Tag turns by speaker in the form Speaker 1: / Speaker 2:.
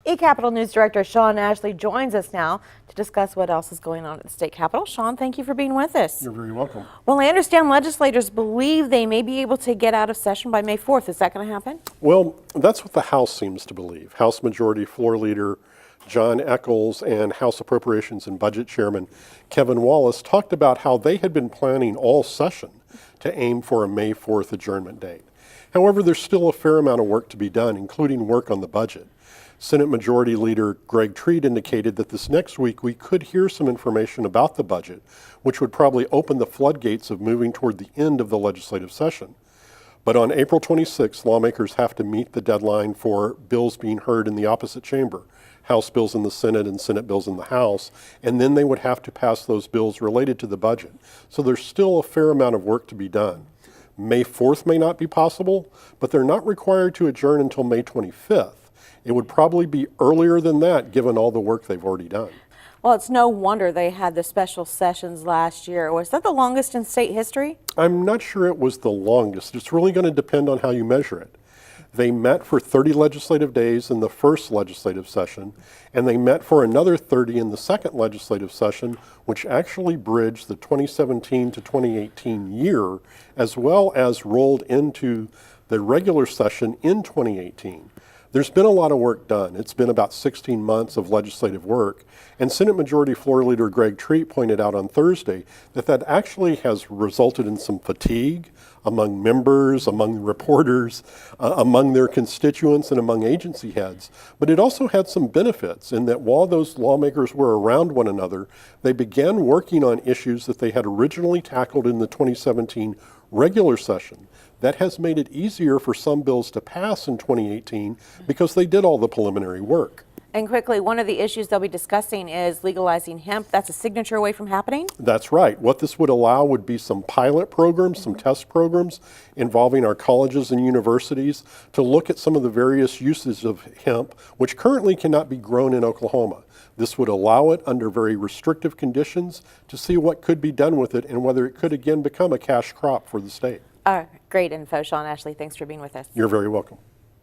Speaker 1: eCapitol News Director Sean Ashley joins us now to discuss what else is going on at the state capitol. Sean, thank you for being with us.
Speaker 2: You're very welcome.
Speaker 1: Well, I understand legislators believe they may be able to get out of session by May 4th. Is that going to happen?
Speaker 2: Well, that's what the House seems to believe. House Majority Floor Leader John Echols and House Appropriations and Budget Chairman Kevin Wallace talked about how they had been planning all session to aim for a May 4th adjournment date. However, there's still a fair amount of work to be done, including work on the budget. Senate Majority Leader Greg Treat indicated that this next week we could hear some information about the budget, which would probably open the floodgates of moving toward the end of the legislative session. But on April 26th, lawmakers have to meet the deadline for bills being heard in the opposite chamber, House bills in the Senate and Senate bills in the House, and then they would have to pass those bills related to the budget. So there's still a fair amount of work to be done. May 4th may not be possible, but they're not required to adjourn until May 25th. It would probably be earlier than that given all the work they've already done.
Speaker 1: Well, it's no wonder they had the special sessions last year. Was that the longest in state history?
Speaker 2: I'm not sure it was the longest. It's really going to depend on how you measure it. They met for 30 legislative days in the first legislative session, and they met for another 30 in the second legislative session, which actually bridged the 2017 to 2018 year, as well as rolled into the regular session in 2018. There's been a lot of work done. It's been about 16 months of legislative work, and Senate Majority Floor Leader Greg Treat pointed out on Thursday that that actually has resulted in some fatigue among members, among reporters, among their constituents, and among agency heads. But it also had some benefits in that while those lawmakers were around one another, they began working on issues that they had originally tackled in the 2017 regular session. That has made it easier for some bills to pass in 2018 because they did all the preliminary work.
Speaker 1: And quickly, one of the issues they'll be discussing is legalizing hemp. That's a signature away from happening?
Speaker 2: That's right. What this would allow would be some pilot programs, some test programs involving our colleges and universities to look at some of the various uses of hemp, which currently cannot be grown in Oklahoma. This would allow it under very restrictive conditions to see what could be done with it and whether it could again become a cash crop for the state.
Speaker 1: Great info, Sean Ashley. Thanks for being with us.
Speaker 2: You're very welcome.